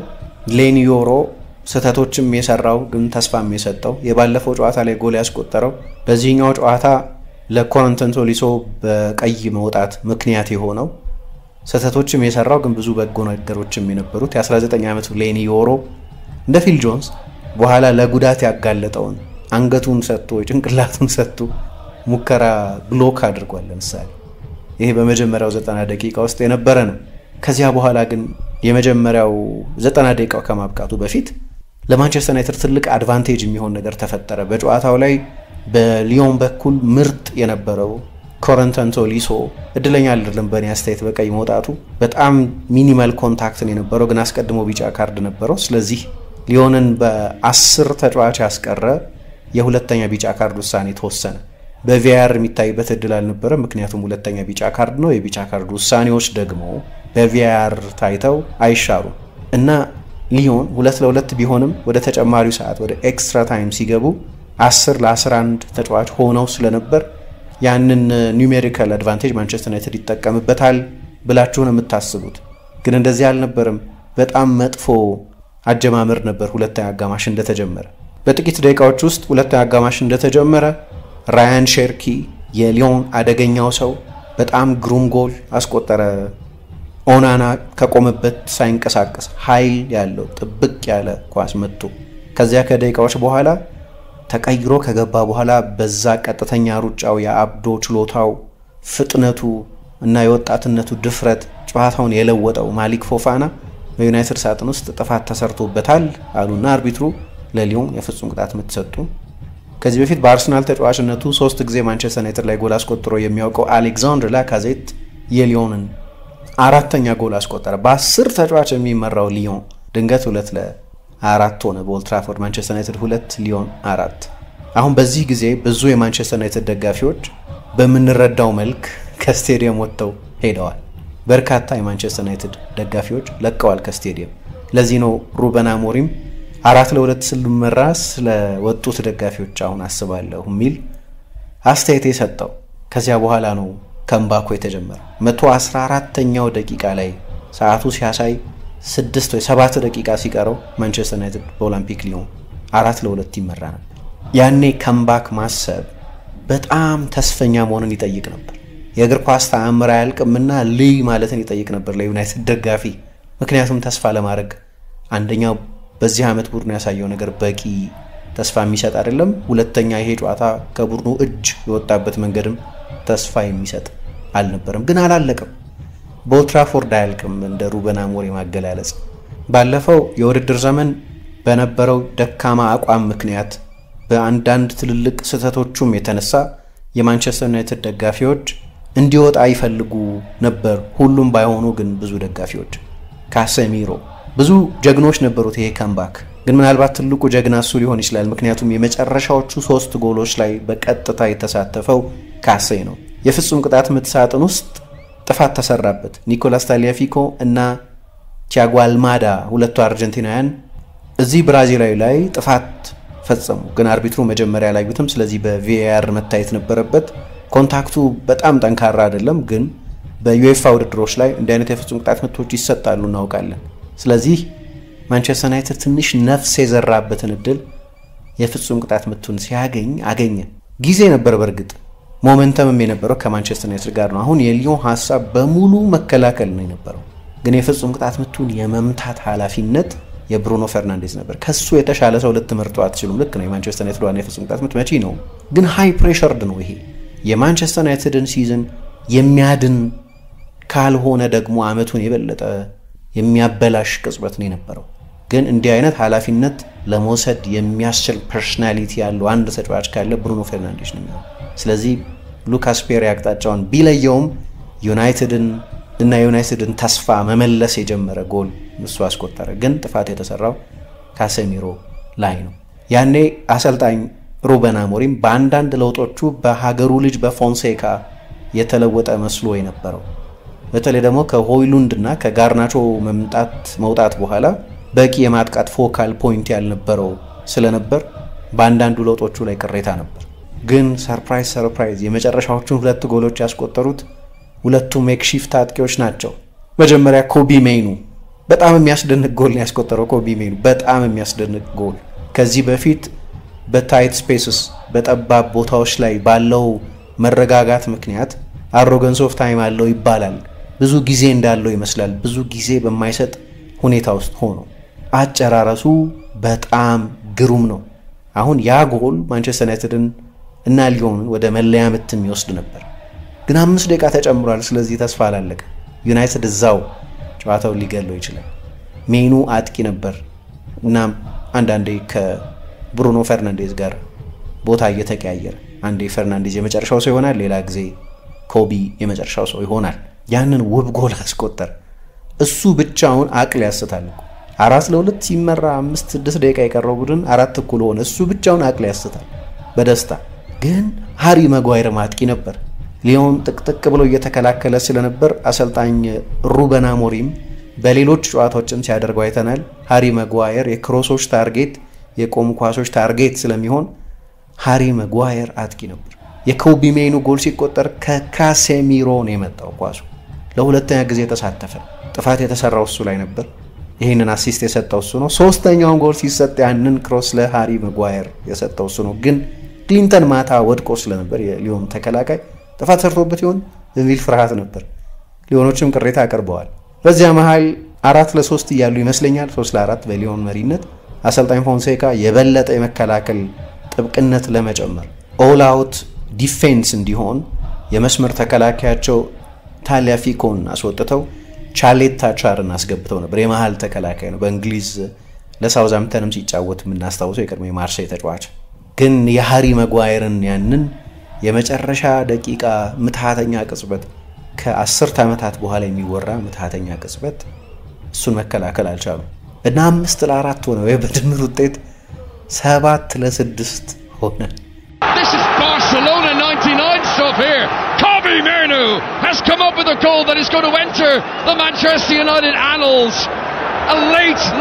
ሌኒ ዮሮ ስህተቶችም የሰራው ግን ተስፋም የሰጠው የባለፈው ጨዋታ ላይ ጎል ያስቆጠረው በዚህኛው ጨዋታ ለኮረንተን ቶሊሶ በቀይ መውጣት ምክንያት የሆነው ስህተቶችም የሰራው ግን ብዙ በጎ ነገሮችም የነበሩት የ19 ዓመቱ ሌኒ ዮሮ እንደ ፊል ጆንስ በኋላ ለጉዳት ያጋለጠውን አንገቱን ሰጥቶ ጭንቅላቱን ሰጥቶ ሙከራ ብሎክ አድርጓል። ለምሳሌ ይሄ በመጀመሪያው 90 ደቂቃ ውስጥ የነበረ ነው። ከዚያ በኋላ ግን የመጀመሪያው 90 ደቂቃው ከማብቃቱ በፊት ለማንቸስተር ዩናይትድ ትልቅ አድቫንቴጅ የሚሆን ነገር ተፈጠረ። በጨዋታው ላይ በሊዮን በኩል ምርጥ የነበረው ኮረንተን ቶሊሶ እድለኛ አይደለም በእኔ አስተያየት በቀይ መውጣቱ። በጣም ሚኒማል ኮንታክትን የነበረው ግን አስቀድሞ ቢጫ ካርድ ነበረው። ስለዚህ ሊዮንን በ10 ተጫዋች ያስቀረ የሁለተኛ ቢጫ ካርድ ውሳኔ ተወሰነ። በቪአር የሚታይበት እድል አልነበረ፣ ምክንያቱም ሁለተኛ ቢጫ ካርድ ነው። የቢጫ ካርድ ውሳኔዎች ደግሞ በቪአር ታይተው አይሻሩም እና ሊዮን 2-2 ቢሆንም ወደ ተጨማሪው ሰዓት ወደ ኤክስትራ ታይም ሲገቡ 10-11 ተጫዋች ሆነው ስለነበር ያንን ኒውሜሪካል አድቫንቴጅ ማንቸስተር ዩናይትድ ይጠቀምበታል ብላችሁ ነው የምታስቡት። ግን እንደዚህ አልነበረም። በጣም መጥፎ አጀማመር ነበር። ሁለተኛ አጋማሽ እንደተጀመረ በጥቂት ደቂቃዎች ውስጥ ሁለተኛ አጋማሽ እንደተጀመረ ራያን ሼርኪ የሊዮን አደገኛው ሰው በጣም ግሩም ጎል አስቆጠረ። ኦናና ከቆመበት ሳይንቀሳቀስ ኃይል ያለው ጥብቅ ያለ ኳስ መጥቶ ከዚያ ከደቂቃዎች በኋላ ተቀይሮ ከገባ በኋላ በዛ ቀጥተኛ ሩጫው የአብዶ ችሎታው ፍጥነቱ እና የወጣትነቱ ድፍረት ጨዋታውን የለወጠው ማሊክ ፎፋና በዩናይትድ ሳጥን ውስጥ ጥፋት ተሰርቶበታል አሉና አርቢትሩ ለሊዮን የፍጹም ቅጣት ምት ሰጡ። ከዚህ በፊት በአርሰናል ተጫዋችነቱ 3 ጊዜ ማንቸስተር ዩናይትድ ላይ ጎል አስቆጥሮ የሚያውቀው አሌክዛንደር ላካዜት የሊዮንን 4ኛ ጎል አስቆጠረ። በ10 ተጫዋች የሚመራው ሊዮን ድንገት 2-4 ሆነ በኦልድ ትራፎርድ። ማንቸስተር ዩናይትድ 2 ሊዮን 4። አሁን በዚህ ጊዜ ብዙ የማንቸስተር ዩናይትድ ደጋፊዎች በምንረዳው መልክ ከስቴዲየም ወጥተው ሄደዋል። በርካታ የማንቸስተር ዩናይትድ ደጋፊዎች ለቀዋል ከስቴዲየም። ለዚህ ነው ሩበን አሞሪም 4-2 ስለመራ ስለወጡት ደጋፊዎች አሁን አስባለሁ የሚል አስተያየት የሰጠው። ከዚያ በኋላ ነው ከምባኮ የተጀመረው። 114ኛው ደቂቃ ላይ ሰዓቱ ሲያሳይ 6 ወይ 7 ደቂቃ ሲቀረው ማንቸስተር ዩናይትድ በኦሎምፒክ ሊዮን 4-2 ይመራ ነበር። ያኔ ከምባክ ማሰብ በጣም ተስፈኛ መሆንን ይጠይቅ ነበር። የእግር ኳስ ተአምር አያልቅምና ልይ ማለትን ይጠይቅ ነበር ለዩናይትድ ደጋፊ። ምክንያቱም ተስፋ ለማድረግ አንደኛው በዚህ ዓመት ቡድኑ ያሳየው ነገር በቂ ተስፋ የሚሰጥ አይደለም። ሁለተኛ ይሄ ጨዋታ ከቡድኑ እጅ የወጣበት መንገድም ተስፋ የሚሰጥ አልነበረም። ግን አላለቅም። በኦልድ ትራፎርድ አያልቅም እንደ ሩበን አሞሪም ማገላለጽ። ባለፈው የውድድር ዘመን በነበረው ደካማ አቋም ምክንያት በአንዳንድ ትልልቅ ስህተቶቹም የተነሳ የማንቸስተር ዩናይትድ ደጋፊዎች እንዲወጣ ይፈልጉ ነበር። ሁሉም ባይሆኑ ግን ብዙ ደጋፊዎች ካሴሚሮ ብዙ ጀግኖች ነበሩት ይሄ ካምባክ። ግን ምናልባት ትልቁ ጀግና እሱ ሊሆን ይችላል። ምክንያቱም የመጨረሻዎቹ 3 ጎሎች ላይ በቀጥታ የተሳተፈው ካሴ ነው። የፍጹም ቅጣት ምት ሳጥን ውስጥ ጥፋት ተሰራበት። ኒኮላስ ታሊያፊኮ እና ቲያጎ አልማዳ ሁለቱ አርጀንቲናውያን እዚህ ብራዚላዊ ላይ ጥፋት ፈጸሙ። ግን አርቢትሩ መጀመሪያ አላዩትም። ስለዚህ በቪአር መታየት ነበረበት። ኮንታክቱ በጣም ጠንካራ አይደለም። ግን በዩኤፋ ውድድሮች ላይ እንዲህ አይነት የፍጹም ቅጣት ምቶች ይሰጣሉ እናውቃለን። ስለዚህ ማንቸስተር ዩናይትድ ትንሽ ነፍስ የዘራበትን እድል የፍጹም ቅጣት ምቱን ሲያገኝ አገኘ። ጊዜ ነበር፣ በእርግጥ ሞመንተምም የነበረው ከማንቸስተር ዩናይትድ ጋር ነው። አሁን የሊዮን ሀሳብ በሙሉ መከላከል ነው የነበረው። ግን የፍጹም ቅጣት ምቱን የመምታት ኃላፊነት የብሩኖ ፈርናንዴዝ ነበር። ከሱ የተሻለ ሰው ልትመርጡ አትችሉም። ልክ ነው። የማንቸስተር ዩናይትድ ዋና የፍጹም ቅጣት ምት መቺ ነው። ግን ሃይ ፕሬሸርድ ነው። ይሄ የማንቸስተር ዩናይትድን ሲዝን የሚያድን ካልሆነ ደግሞ አመቱን የበለጠ የሚያበላሽ ቅጽበት ነው የነበረው። ግን እንዲህ አይነት ኃላፊነት ለመውሰድ የሚያስችል ፐርሰናሊቲ ያለው አንድ ተጫዋች ካለ ብሩኖ ፈርናንዴዝ ነው የሚሆነው። ስለዚህ ሉካስ ፔሪ አቅጣጫውን ቢለየውም ዩናይትድን ተስፋ መመለስ የጀመረ ጎል እሱ አስቆጠረ። ግን ጥፋት የተሰራው ካሴሚሮ ላይ ነው። ያኔ አሰልጣኝ ሩበን አሞሪም በአንዳንድ ለውጦቹ በሀገሩ ልጅ በፎንሴካ የተለወጠ መስሎ የነበረው በተለይ ደግሞ ከሆይሉንድ እና ከጋርናቾ መውጣት በኋላ በቂ የማጥቃት ፎካል ፖይንት ያልነበረው ስለነበር በአንዳንዱ ለውጦቹ ላይ ቅሬታ ነበር። ግን ሰርፕራይዝ የመጨረሻዎቹን 2 ጎሎች ያስቆጠሩት 2 ሜክሺፍት አጥቂዎች ናቸው። መጀመሪያ ኮቢ ሜኑ በጣም የሚያስደንቅ ጎል ያስቆጠረው ኮቢ ሜኑ በጣም የሚያስደንቅ ጎል። ከዚህ በፊት በታይት ስፔስስ በጠባብ ቦታዎች ላይ ባለው መረጋጋት ምክንያት አሮገንስ ኦፍ ታይም አለው ይባላል። ብዙ ጊዜ እንዳለው ይመስላል። ብዙ ጊዜ በማይሰጥ ሁኔታ ውስጥ ሆኖ አጨራረሱ በጣም ግሩም ነው። አሁን ያ ጎል ማንቸስተር ዩናይትድን እና ሊዮንን ወደ መለያ ምት የሚወስድ ነበር። ግን 5 ደቂቃ ተጨምሯል። ስለዚህ ተስፋ አላለቀ። ዩናይትድ እዛው ጨዋታው ሊገለው ይችላል። ሜኑ አጥቂ ነበር እና አንዳንዴ ከብሩኖ ፈርናንዴዝ ጋር ቦታ እየተቀያየረ አንዴ ፈርናንዴዝ የመጨረሻው ሰው ይሆናል፣ ሌላ ጊዜ ኮቢ የመጨረሻው ሰው ይሆናል። ያንን ውብ ጎል አስቆጠር። እሱ ብቻውን አቅል ያስታል። 4-2 ሲመራ 5-6 ደቂቃ የቀረው ቡድን 4 እኩል ሆነ። እሱ ብቻውን አቅል ያስታል በደስታ ግን ሃሪ ማጓየር ማጥቂ ነበር። ሊዮን ጥቅጥቅ ብሎ እየተከላከለ ስለነበር አሰልጣኝ ሩበን አሞሪም በሌሎች ጨዋታዎችም ሲያደርገው አይተናል። ሃሪ ማጓየር የክሮሶች ታርጌት የቆሙ ኳሶች ታርጌት ስለሚሆን ሃሪ ማጓየር አጥቂ ነበር። የኮቢ ሜኑ ጎል ሲቆጠር ከካሴሚሮ ነው የመጣው ኳሱ። ለሁለተኛ ጊዜ ተሳተፈ። ጥፋት የተሰራው እሱ ላይ ነበር። ይሄንን አሲስት የሰጠው እሱ ነው። ሶስተኛውን ጎል ሲሰጥ ያንን ክሮስ ለሃሪ ማጓየር የሰጠው እሱ ነው። ግን ክሊንተን ማታ ወድቆ ስለነበር የሊዮን ተከላካይ ጥፋት ሰርቶበት ይሆን የሚል ፍርሃት ነበር። ሊዮኖችም ቅሬታ አቀርበዋል። በዚያ መሃል 4-3 እያሉ ይመስለኛል 3-4 በሊዮን መሪነት አሰልጣኝ ፎንሴካ የበለጠ የመከላከል ጥብቅነት ለመጨመር ኦል አውት ዲፌንስ እንዲሆን የመስመር ተከላካያቸው ታሊያፊኮን አስወጥተው ቻሌታ ቻርን አስገብተው ነበር። የመሃል ተከላካይ ነው። በእንግሊዝ ለሳውዛምፕተንም ሲጫወት የምናስታውሰው የቀድሞ የማርሴይ ተጫዋች። ግን የሃሪ ማጓየርን ያንን የመጨረሻ ደቂቃ ምትሃተኛ ቅጽበት ከ10 ዓመታት በኋላ የሚወራ ምትሃተኛ ቅጽበት እሱን መከላከል አልቻሉም እና 5-4 ሆነ። በድምር ውጤት 7-6 ሆነ። This is Barcelona 99 stuff here. Kobbie Mainoo has come up with a goal that is going to enter the Manchester United annals. A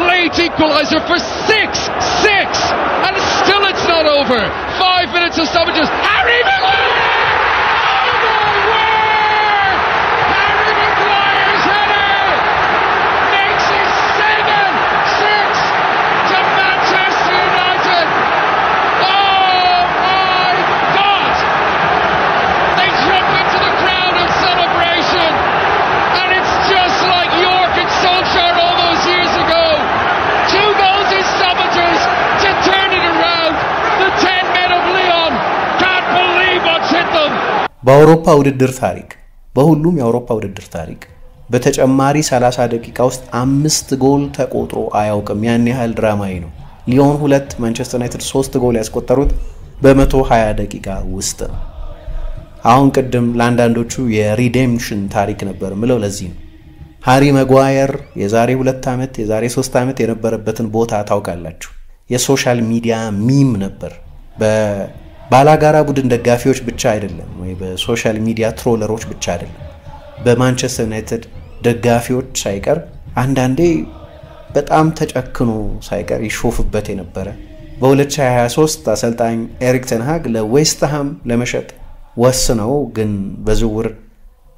late equaliser for 6-6, and still it's not over. 5 minutes of stoppages. Harry Maguire! Oh my word! Harry Maguire's header makes it 7-6 to Manchester United. Oh my God! They jump into the crowd of celebration, and it's just like York and Solskjaer all those years ago. 2 goals in stoppages to turn it around. The 10 men of Lyon can't believe what's hit them. በአውሮፓ ውድድር ታሪክ በሁሉም የአውሮፓ ውድድር ታሪክ በተጨማሪ 30 ደቂቃ ውስጥ 5 ጎል ተቆጥሮ አያውቅም። ያን ያህል ድራማዊ ነው። ሊዮን 2 ማንቸስተር ዩናይትድ 3 ጎል ያስቆጠሩት በ120 ደቂቃ ውስጥ ነው። አሁን ቅድም ለአንዳንዶቹ የሪዴምፕሽን ታሪክ ነበር ምለው ለዚህ ነው። ሃሪ ማጓየር የዛሬ 2 ዓመት የዛሬ 3 ዓመት የነበረበትን ቦታ ታውቃላችሁ። የሶሻል ሚዲያ ሚም ነበር። በባላጋራ ቡድን ደጋፊዎች ብቻ አይደለም ወይ በሶሻል ሚዲያ ትሮለሮች ብቻ አይደለም፣ በማንቸስተር ዩናይትድ ደጋፊዎች ሳይቀር አንዳንዴ በጣም ተጨክኖ ሳይቀር ይሾፍበት የነበረ። በ2023 አሰልጣኝ ኤሪክ ቴን ሃግ ለዌስትሃም ለመሸጥ ወስነው ግን በዝውውር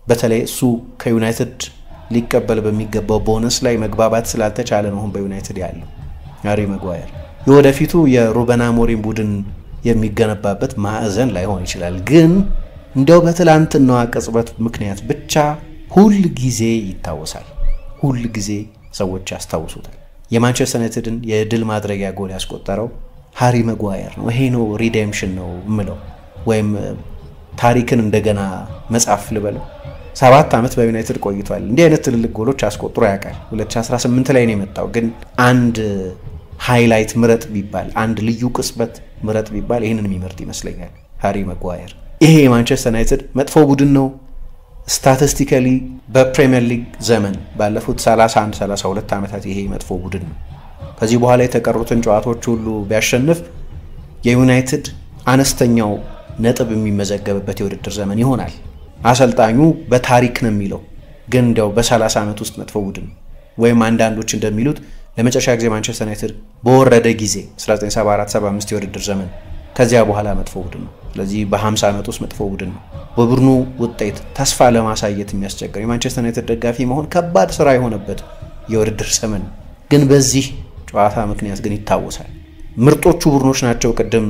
በተለይ እሱ ከዩናይትድ ሊቀበል በሚገባው ቦነስ ላይ መግባባት ስላልተቻለ ነው በዩናይትድ ያለው ሃሪ ማጓየር። የወደፊቱ የሩበን አሞሪም ቡድን የሚገነባበት ማዕዘን ላይሆን ይችላል፣ ግን እንደው በትላንትናው ቅጽበት ምክንያት ብቻ ሁል ጊዜ ይታወሳል። ሁል ጊዜ ሰዎች ያስታውሱታል። የማንቸስተር ዩናይትድን የድል ማድረጊያ ጎል ያስቆጠረው ሃሪ ማጓየር ነው። ይሄ ነው ሪዴምፕሽን ነው ምለው፣ ወይም ታሪክን እንደገና መጻፍ ልበለው። 7 ዓመት በዩናይትድ ቆይቷል። እንዲህ አይነት ትልልቅ ጎሎች አስቆጥሮ ያውቃል። 2018 ላይ ነው የመጣው። ግን አንድ ሃይላይት ምረጥ ቢባል፣ አንድ ልዩ ቅጽበት ምረጥ ቢባል ይህንን የሚመርጥ ይመስለኛል ሃሪ ማጓየር። ይሄ የማንቸስተር ዩናይትድ መጥፎ ቡድን ነው ስታቲስቲካሊ በፕሪሚየር ሊግ ዘመን ባለፉት 31-32 ዓመታት ይሄ መጥፎ ቡድን ነው። ከዚህ በኋላ የተቀሩትን ጨዋታዎች ሁሉ ቢያሸንፍ የዩናይትድ አነስተኛው ነጥብ የሚመዘገብበት የውድድር ዘመን ይሆናል። አሰልጣኙ በታሪክ ነው የሚለው፣ ግን እንደው በ30 ዓመት ውስጥ መጥፎ ቡድን ወይም አንዳንዶች እንደሚሉት ለመጨረሻ ጊዜ ማንቸስተር ዩናይትድ በወረደ ጊዜ 1974-75 የውድድር ዘመን ከዚያ በኋላ መጥፎ ቡድን ነው። ስለዚህ በ50 ዓመት ውስጥ መጥፎ ቡድን ነው። በቡድኑ ውጤት ተስፋ ለማሳየት የሚያስቸግር የማንቸስተር ዩናይትድ ደጋፊ መሆን ከባድ ስራ የሆነበት የውድድር ዘመን ግን በዚህ ጨዋታ ምክንያት ግን ይታወሳል። ምርጦቹ ቡድኖች ናቸው። ቅድም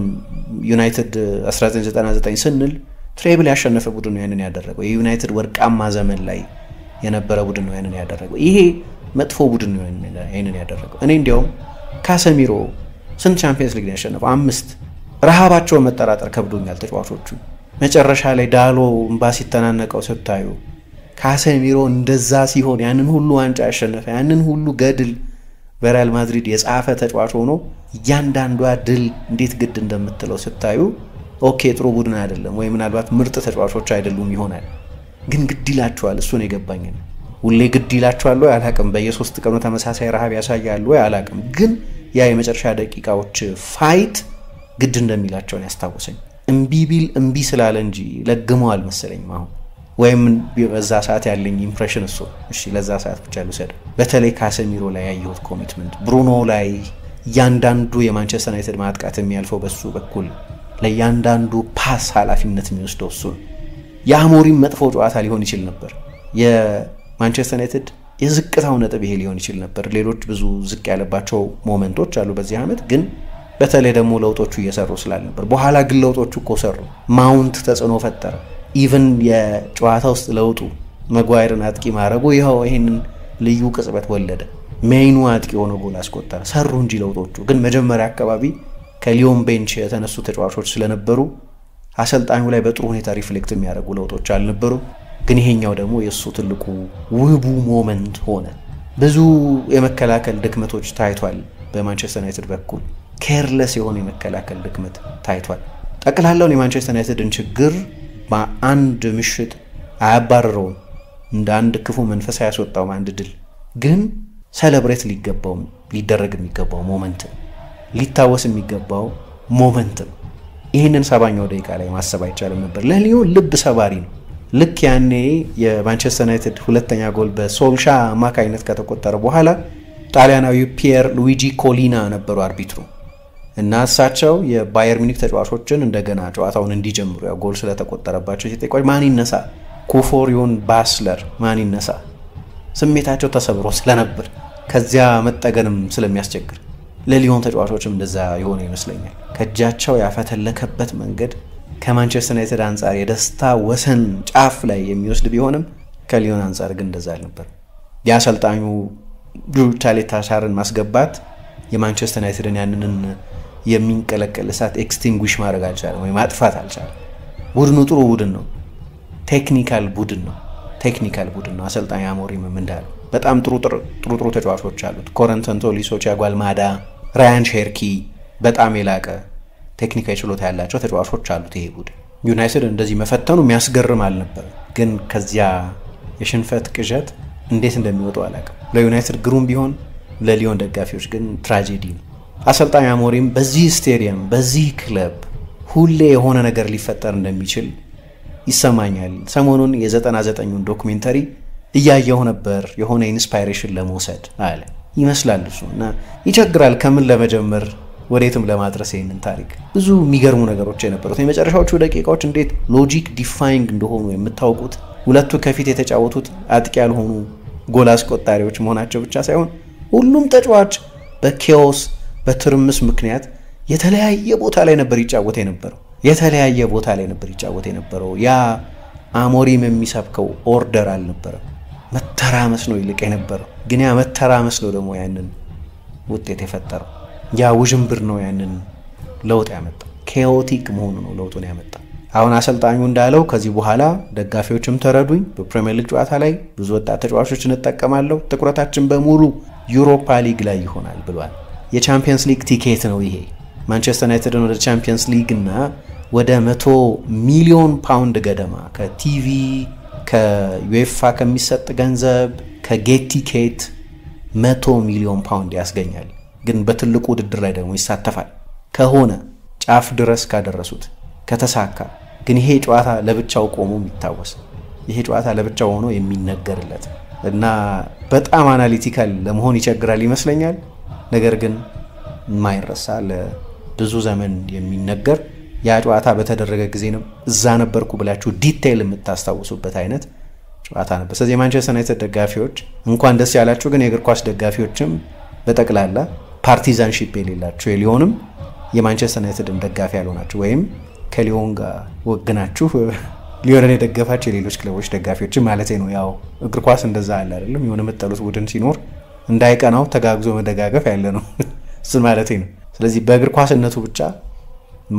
ዩናይትድ 1999 ስንል ትሬብል ያሸነፈ ቡድን ነው ያንን ያደረገው። የዩናይትድ ወርቃማ ዘመን ላይ የነበረ ቡድን ነው ያንን ያደረገው። ይሄ መጥፎ ቡድን ነው ያንን ያደረገው። እኔ እንዲያውም ካሰሚሮ ስንት ቻምፒየንስ ሊግ ያሸነፈው? 5። ረሃባቸውን መጠራጠር ከብዶኛል ተጫዋቾቹ። መጨረሻ ላይ ዳሎ እምባ ሲተናነቀው ስታዩ ካሰሚሮ እንደዛ ሲሆን ያንን ሁሉ ዋንጫ ያሸነፈ ያንን ሁሉ ገድል በሪያል ማድሪድ የጻፈ ተጫዋች ሆኖ እያንዳንዷ ድል እንዴት ግድ እንደምትለው ስታዩ ኦኬ ጥሩ ቡድን አይደለም ወይ ምናልባት ምርጥ ተጫዋቾች አይደሉም ይሆናል፣ ግን ግድ ይላቸዋል። እሱ ነው የገባኝ። ሁሌ ግድ ይላቸዋል ወይ አላቅም፣ በየ3 ቀኑ ተመሳሳይ ረሃብ ያሳያሉ ወይ አላቅም፣ ግን ያ የመጨረሻ ደቂቃዎች ፋይት ግድ እንደሚላቸው ያስታውሰኝ። እምቢቢል እምቢ ስላለ እንጂ ለግመዋል መሰለኝ አሁን ወይም በዛ ሰዓት ያለኝ ኢምፕሬሽን እሱ እሺ ለዛ ሰዓት ብቻ ልውሰድ በተለይ ካሴሚሮ ላይ ያየሁት ኮሚትመንት ብሩኖ ላይ ያንዳንዱ የማንቸስተር ዩናይትድ ማጥቃት የሚያልፈው በሱ በኩል ለያንዳንዱ ፓስ ኃላፊነት የሚወስደው እሱ የአሞሪም መጥፎ ጨዋታ ሊሆን ይችላል ነበር የማንቸስተር ዩናይትድ የዝቅታው ነጥብ ይሄ ሊሆን ይችላል ነበር ሌሎች ብዙ ዝቅ ያለባቸው ሞመንቶች አሉ በዚህ አመት ግን በተለይ ደግሞ ለውጦቹ እየሰሩ ስላልነበር በኋላ ግን ለውጦቹ እኮ ሰሩ ማውንት ተጽዕኖ ፈጠረ ኢቭን የጨዋታ ውስጥ ለውጡ መጓየርን አጥቂ ማረጉ ይሄው ይሄንን ልዩ ቅጽበት ወለደ ሜይኑ አጥቂ ሆኖ ጎል አስቆጠረ ሰሩ እንጂ ለውጦቹ ግን መጀመሪያ አካባቢ ከሊዮን ቤንች የተነሱ ተጫዋቾች ስለነበሩ አሰልጣኙ ላይ በጥሩ ሁኔታ ሪፍሌክት የሚያደርጉ ለውጦች አልነበሩ ግን ይሄኛው ደግሞ የሱ ትልቁ ውቡ ሞመንት ሆነ ብዙ የመከላከል ድክመቶች ታይቷል በማንቸስተር ዩናይትድ በኩል ኬርለስ የሆነ የመከላከል ድክመት ታይቷል ጠቅላላውን የማንቸስተር ዩናይትድን ችግር በአንድ ምሽት አያባረረው እንደ አንድ ክፉ መንፈስ ያስወጣው አንድ ድል ግን ሴሌብሬት ሊደረግ የሚገባው ሞመንት ሊታወስ የሚገባው ሞመንት ይሄንን 70ኛው ደቂቃ ላይ ማሰብ አይቻልም ነበር ለሊዮን ልብ ሰባሪ ነው ልክ ያኔ የማንቸስተር ዩናይትድ ሁለተኛ ጎል በሶልሻ አማካይነት ከተቆጠረ በኋላ ጣሊያናዊው ፒየር ሉዊጂ ኮሊና ነበሩ አርቢትሩ እና እሳቸው የባየር ሚኒክ ተጫዋቾችን እንደገና ጨዋታውን እንዲጀምሩ ያው ጎል ስለተቆጠረባቸው ሲጠይቋቸው ማን ይነሳ ኩፎሪዮን ባስለር ማን ይነሳ ስሜታቸው ተሰብሮ ስለነበር ከዚያ መጠገንም ስለሚያስቸግር ለሊዮን ተጫዋቾችም እንደዛ የሆነ ይመስለኛል ከጃቸው ያፈተለከበት መንገድ ከማንቸስተር ዩናይትድ አንፃር የደስታ ወሰን ጫፍ ላይ የሚወስድ ቢሆንም ከሊዮን አንፃር ግን እንደዛ አልነበር ያሰልጣኙ ጁታሌታሳርን ማስገባት የማንቸስተር ዩናይትድን ያንንን የሚንቀለቀል እሳት ኤክስቲንጉሽ ማድረግ አልቻለም ወይ ማጥፋት አልቻለም ቡድኑ ጥሩ ቡድን ነው ቴክኒካል ቡድን ነው አሰልጣኝ አሞሪም እንዳለው በጣም ጥሩ ተጫዋቾች አሉት ኮረንተን ቶሊሶ ቲያጎ አልማዳ ራያን ሼርኪ በጣም የላቀ ቴክኒካዊ ችሎታ ያላቸው ተጫዋቾች አሉት ይሄ ቡድን ዩናይትድ እንደዚህ መፈተኑ የሚያስገርም አልነበር ግን ከዚያ የሽንፈት ቅዠት እንዴት እንደሚወጣው አላውቅም ለዩናይትድ ግሩም ቢሆን ለሊዮን ደጋፊዎች ግን ትራጀዲ ነው አሰልጣኝ አሞሪም በዚህ ስቴዲየም በዚህ ክለብ ሁሌ የሆነ ነገር ሊፈጠር እንደሚችል ይሰማኛል ሰሞኑን የ99ን ዶክመንተሪ እያየሁ ነበር የሆነ ኢንስፓይሬሽን ለመውሰድ አለ ይመስላል እሱና ይቸግራል ከምን ለመጀመር ወዴትም ለማድረስ ይሄንን ታሪክ ብዙ የሚገርሙ ነገሮች የነበሩት የመጨረሻዎቹ ደቂቃዎች እንዴት ሎጂክ ዲፋይንግ እንደሆኑ የምታውቁት ሁለቱ ከፊት የተጫወቱት አጥቂ ያልሆኑ ጎል አስቆጣሪዎች መሆናቸው ብቻ ሳይሆን ሁሉም ተጫዋች በኬኦስ በትርምስ ምክንያት የተለያየ ቦታ ላይ ነበር ይጫወት የነበረው ያ አሞሪም የሚሰብከው ኦርደር አልነበረም መተራመስ ነው ይልቅ የነበረው ግን ያ መተራመስ ነው ደግሞ ያንን ውጤት የፈጠረው ያ ውዥንብር ነው ያንን ለውጥ ያመጣው ኬኦቲክ መሆኑ ነው ለውጡን ያመጣው አሁን አሰልጣኙ እንዳለው ከዚህ በኋላ ደጋፊዎችም ተረዱኝ በፕሪሚየር ሊግ ጨዋታ ላይ ብዙ ወጣት ተጫዋቾችን እንጠቀማለሁ ትኩረታችን በሙሉ ዩሮፓ ሊግ ላይ ይሆናል ብሏል የቻምፒየንስ ሊግ ቲኬት ነው ይሄ ማንቸስተር ዩናይትድን ወደ ቻምፒየንስ ሊግ እና ወደ 100 ሚሊዮን ፓውንድ ገደማ ከቲቪ ከዩኤፋ ከሚሰጥ ገንዘብ ከጌት ቲኬት 100 ሚሊዮን ፓውንድ ያስገኛል ግን በትልቁ ውድድር ላይ ደግሞ ይሳተፋል ከሆነ ጫፍ ድረስ ካደረሱት ከተሳካ ግን ይሄ ጨዋታ ለብቻው ቆሞ የሚታወስ ይሄ ጨዋታ ለብቻው ሆኖ የሚነገርለት እና በጣም አናሊቲካል ለመሆን ይቸግራል ይመስለኛል ነገር ግን ማይረሳ ለብዙ ዘመን የሚነገር ያ ጨዋታ በተደረገ ጊዜ ነው እዛ ነበርኩ ብላችሁ ዲቴይል የምታስታውሱበት አይነት ጨዋታ ነበር ስለዚህ ማንቸስተር ዩናይትድ ደጋፊዎች እንኳን ደስ ያላችሁ ግን የእግር ኳስ ደጋፊዎችም በጠቅላላ ፓርቲዛንሺፕ የሌላችሁ የሊዮንም የማንቸስተር ዩናይትድም ደጋፊ ያልሆናችሁ ወይም ከሊዮን ጋር ወግናችሁ ሊዮንን የደገፋችሁ የሌሎች ክለቦች ደጋፊዎችም ማለት ነው ያው እግር ኳስ እንደዛ አለ አይደለም የሆነ መጠሉት ቡድን ሲኖር እንዳይቀናው ተጋግዞ መደጋገፍ ያለ ነው እሱ ማለት ነው ስለዚህ በእግር ኳስነቱ ብቻ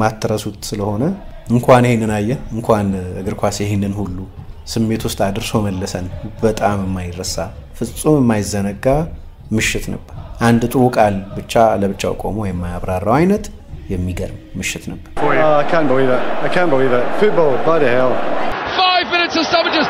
ማትረሱት ስለሆነ እንኳን ይሄንን አየ እንኳን እግር ኳስ ይሄንን ሁሉ ስሜት ውስጥ አድርሶ መለሰን በጣም የማይረሳ ፍጹም የማይዘነጋ ምሽት ነበር አንድ ጥሩ ቃል ብቻ ለብቻው ቆሞ የማያብራራው አይነት የሚገርም ምሽት ነበር I can't believe it football bloody hell 5 minutes of stoppages